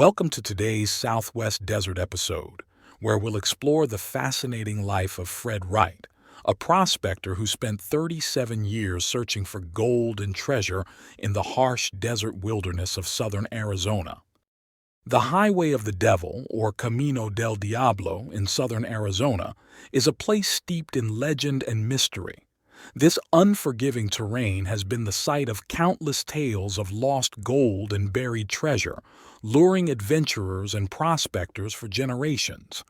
Welcome to today's Southwest Desert episode, where we'll explore the fascinating life of Fred Wright, a prospector who spent 37 years searching for gold and treasure in the harsh desert wilderness of southern Arizona. The Highway of the Devil, or Camino del Diablo in southern Arizona, is a place steeped in legend and mystery. This unforgiving terrain has been the site of countless tales of lost gold and buried treasure, luring adventurers and prospectors for generations.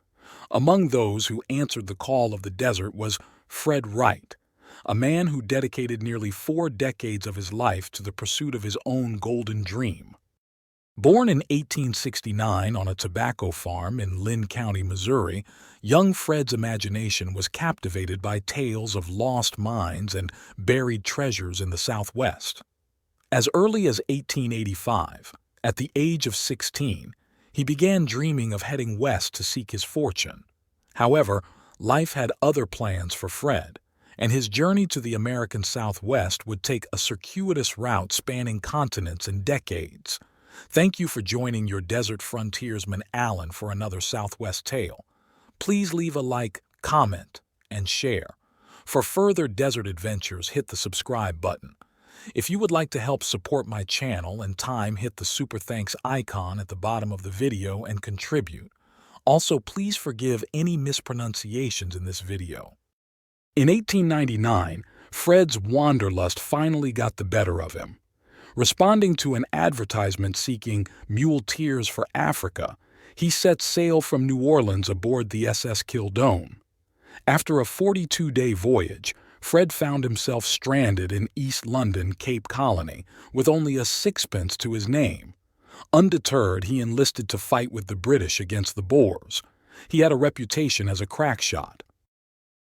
Among those who answered the call of the desert was Fred Wright, a man who dedicated nearly 4 decades of his life to the pursuit of his own golden dream. Born in 1869 on a tobacco farm in Lynn County, Missouri, young Fred's imagination was captivated by tales of lost mines and buried treasures in the Southwest. As early as 1885, at the age of 16, he began dreaming of heading west to seek his fortune. However, life had other plans for Fred, and his journey to the American Southwest would take a circuitous route spanning continents and decades. Thank you for joining your desert frontiersman Alan for another Southwest tale. Please leave a like, comment, and share. For further desert adventures, hit the subscribe button. If you would like to help support my channel and time, hit the super thanks icon at the bottom of the video and contribute. Also, please forgive any mispronunciations in this video. In 1899, Fred's wanderlust finally got the better of him. Responding to an advertisement seeking muleteers for Africa, he set sail from New Orleans aboard the SS Kildone. After a 42-day voyage, Fred found himself stranded in East London, Cape Colony, with only a sixpence to his name. Undeterred, he enlisted to fight with the British against the Boers. He had a reputation as a crack shot.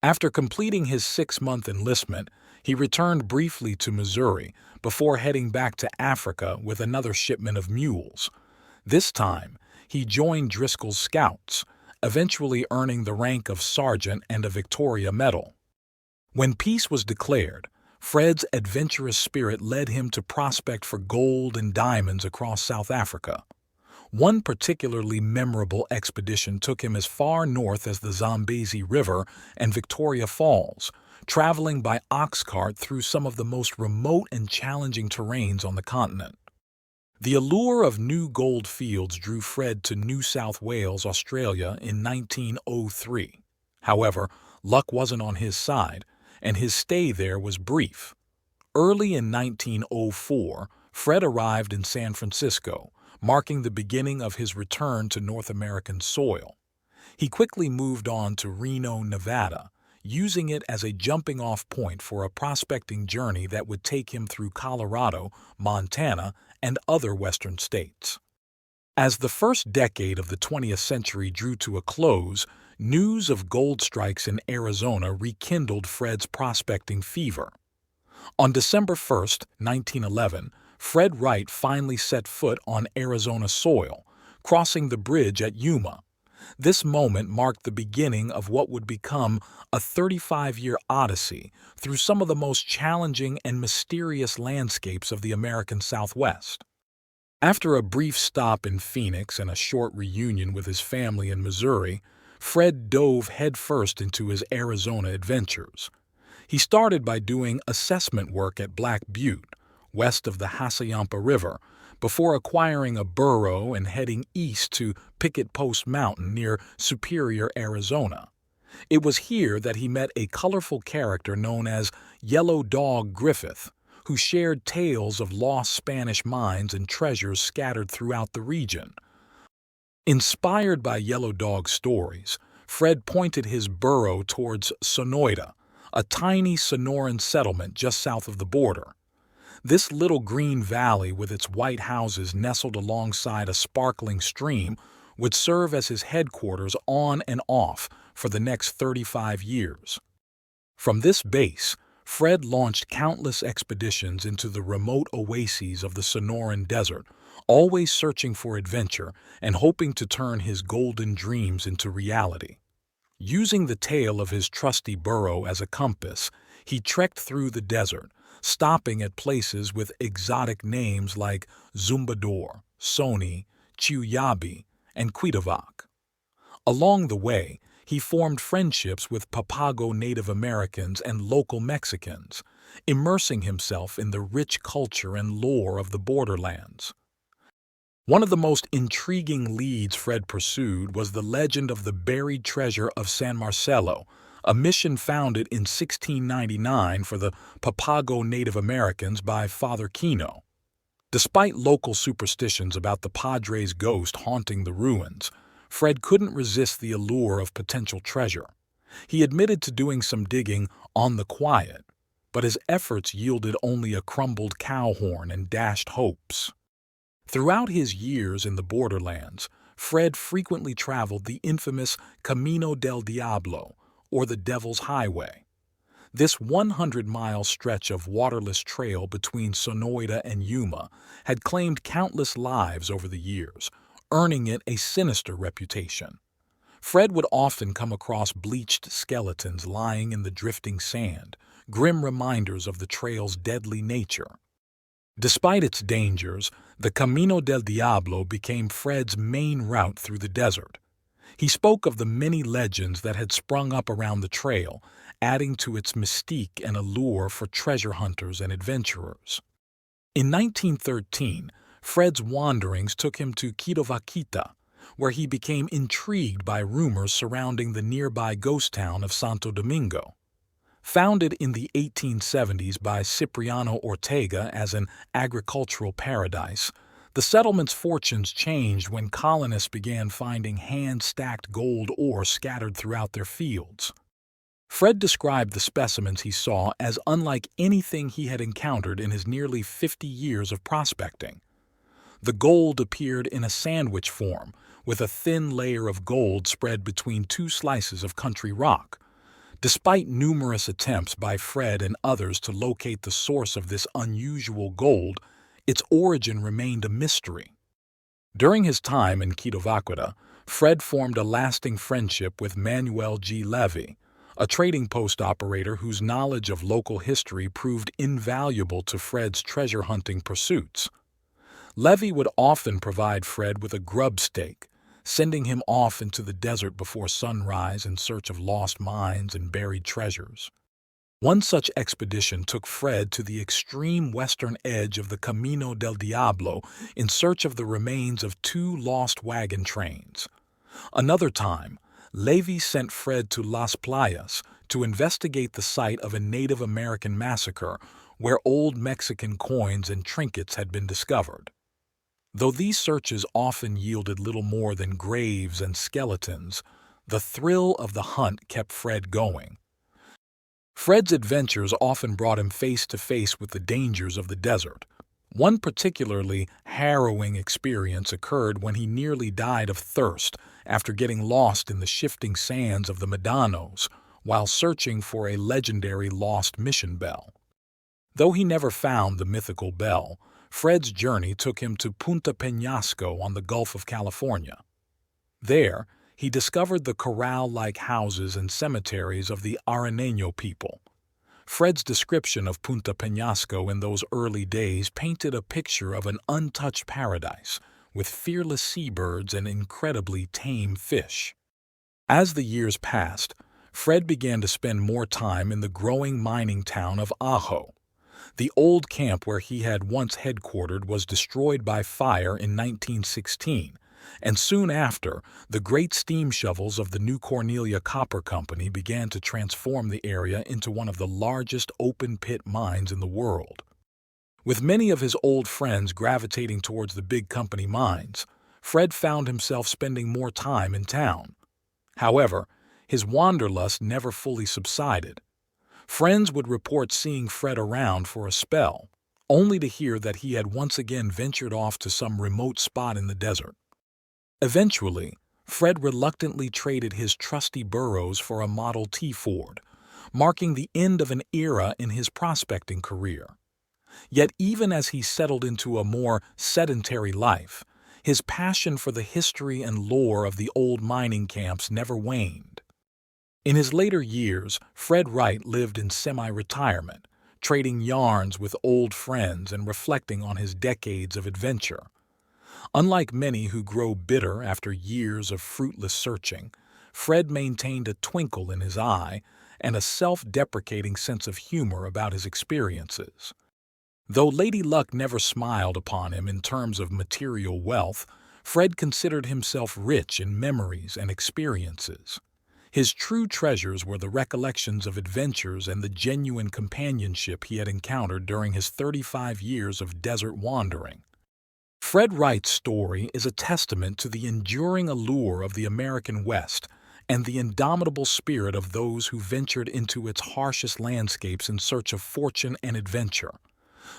After completing his 6-month enlistment, he returned briefly to Missouri before heading back to Africa with another shipment of mules. This time, he joined Driscoll's scouts, eventually earning the rank of sergeant and a Victoria Medal. When peace was declared, Fred's adventurous spirit led him to prospect for gold and diamonds across South Africa. One particularly memorable expedition took him as far north as the Zambezi River and Victoria Falls, traveling by ox cart through some of the most remote and challenging terrains on the continent. The allure of new gold fields drew Fred to New South Wales, Australia in 1903. However, luck wasn't on his side, and his stay there was brief. Early in 1904, Fred arrived in San Francisco, marking the beginning of his return to North American soil. He quickly moved on to Reno, Nevada, using it as a jumping-off point for a prospecting journey that would take him through Colorado, Montana, and other western states. As the first decade of the 20th century drew to a close, news of gold strikes in Arizona rekindled Fred's prospecting fever. On December 1, 1911, Fred Wright finally set foot on Arizona soil, crossing the bridge at Yuma. This moment marked the beginning of what would become a 35-year odyssey through some of the most challenging and mysterious landscapes of the American Southwest. After a brief stop in Phoenix and a short reunion with his family in Missouri, Fred dove headfirst into his Arizona adventures. He started by doing assessment work at Black Butte, west of the Hassayampa River, before acquiring a burro and heading east to Picket Post Mountain near Superior, Arizona. It was here that he met a colorful character known as Yellow Dog Griffith, who shared tales of lost Spanish mines and treasures scattered throughout the region. Inspired by Yellow Dog's stories, Fred pointed his burro towards Sonoita, a tiny Sonoran settlement just south of the border. This little green valley with its white houses nestled alongside a sparkling stream would serve as his headquarters on and off for the next 35 years. From this base, Fred launched countless expeditions into the remote oases of the Sonoran Desert, always searching for adventure and hoping to turn his golden dreams into reality. Using the tail of his trusty burro as a compass, he trekked through the desert, stopping at places with exotic names like Zumbador, Sony, Chiuyabi, and Cuitavac. Along the way, he formed friendships with Papago Native Americans and local Mexicans, immersing himself in the rich culture and lore of the borderlands. One of the most intriguing leads Fred pursued was the legend of the buried treasure of San Marcelo, a mission founded in 1699 for the Papago Native Americans by Father Kino. Despite local superstitions about the Padre's ghost haunting the ruins, Fred couldn't resist the allure of potential treasure. He admitted to doing some digging on the quiet, but his efforts yielded only a crumbled cow horn and dashed hopes. Throughout his years in the borderlands, Fred frequently traveled the infamous Camino del Diablo, or the Devil's Highway. This 100-mile stretch of waterless trail between Sonoita and Yuma had claimed countless lives over the years, earning it a sinister reputation. Fred would often come across bleached skeletons lying in the drifting sand, grim reminders of the trail's deadly nature. Despite its dangers, the Camino del Diablo became Fred's main route through the desert. He spoke of the many legends that had sprung up around the trail, adding to its mystique and allure for treasure hunters and adventurers. In 1913, Fred's wanderings took him to Quitovaquita, where he became intrigued by rumors surrounding the nearby ghost town of Santo Domingo. Founded in the 1870s by Cipriano Ortega as an agricultural paradise, the settlement's fortunes changed when colonists began finding hand-stacked gold ore scattered throughout their fields. Fred described the specimens he saw as unlike anything he had encountered in his nearly 50 years of prospecting. The gold appeared in a sandwich form, with a thin layer of gold spread between two slices of country rock. Despite numerous attempts by Fred and others to locate the source of this unusual gold, its origin remained a mystery. During his time in Quitovaquita, Fred formed a lasting friendship with Manuel G. Levy, a trading post operator whose knowledge of local history proved invaluable to Fred's treasure hunting pursuits. Levy would often provide Fred with a grub stake, sending him off into the desert before sunrise in search of lost mines and buried treasures. One such expedition took Fred to the extreme western edge of the Camino del Diablo in search of the remains of 2 lost wagon trains. Another time, Levy sent Fred to Las Playas to investigate the site of a Native American massacre where old Mexican coins and trinkets had been discovered. Though these searches often yielded little more than graves and skeletons, the thrill of the hunt kept Fred going. Fred's adventures often brought him face to face with the dangers of the desert. One particularly harrowing experience occurred when he nearly died of thirst after getting lost in the shifting sands of the Medanos while searching for a legendary lost mission bell. Though he never found the mythical bell, Fred's journey took him to Punta Penasco on the Gulf of California. There, he discovered the corral-like houses and cemeteries of the Areneño people. Fred's description of Punta Penasco in those early days painted a picture of an untouched paradise, with fearless seabirds and incredibly tame fish. As the years passed, Fred began to spend more time in the growing mining town of Ajo. The old camp where he had once headquartered was destroyed by fire in 1916, and soon after, the great steam shovels of the New Cornelia Copper Company began to transform the area into one of the largest open-pit mines in the world. With many of his old friends gravitating towards the big company mines, Fred found himself spending more time in town. However, his wanderlust never fully subsided. Friends would report seeing Fred around for a spell, only to hear that he had once again ventured off to some remote spot in the desert. Eventually, Fred reluctantly traded his trusty burros for a Model T Ford, marking the end of an era in his prospecting career. Yet even as he settled into a more sedentary life, his passion for the history and lore of the old mining camps never waned. In his later years, Fred Wright lived in semi-retirement, trading yarns with old friends and reflecting on his decades of adventure. Unlike many who grow bitter after years of fruitless searching, Fred maintained a twinkle in his eye and a self-deprecating sense of humor about his experiences. Though Lady Luck never smiled upon him in terms of material wealth, Fred considered himself rich in memories and experiences. His true treasures were the recollections of adventures and the genuine companionship he had encountered during his 35 years of desert wandering. Fred Wright's story is a testament to the enduring allure of the American West and the indomitable spirit of those who ventured into its harshest landscapes in search of fortune and adventure.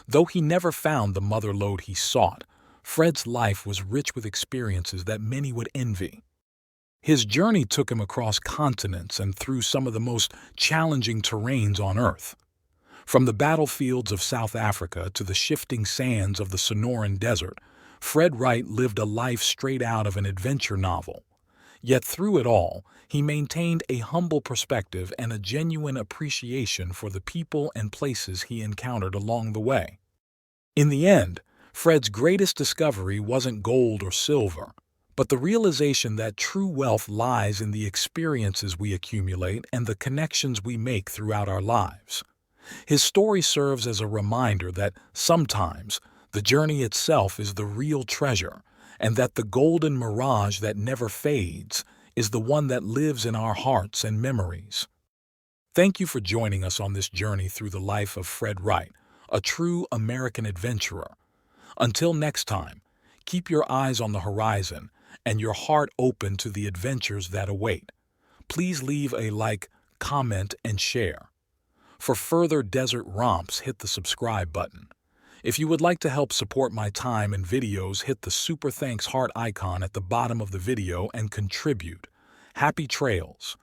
Though he never found the mother lode he sought, Fred's life was rich with experiences that many would envy. His journey took him across continents and through some of the most challenging terrains on Earth. From the battlefields of South Africa to the shifting sands of the Sonoran Desert, Fred Wright lived a life straight out of an adventure novel. Yet through it all, he maintained a humble perspective and a genuine appreciation for the people and places he encountered along the way. In the end, Fred's greatest discovery wasn't gold or silver, but the realization that true wealth lies in the experiences we accumulate and the connections we make throughout our lives. His story serves as a reminder that sometimes the journey itself is the real treasure, and that the golden mirage that never fades is the one that lives in our hearts and memories. Thank you for joining us on this journey through the life of Fred Wright, a true American adventurer. Until next time, keep your eyes on the horizon and your heart open to the adventures that await. Please leave a like, comment, and share. For further desert romps, hit the subscribe button. If you would like to help support my time and videos, hit the super thanks heart icon at the bottom of the video and contribute. Happy trails!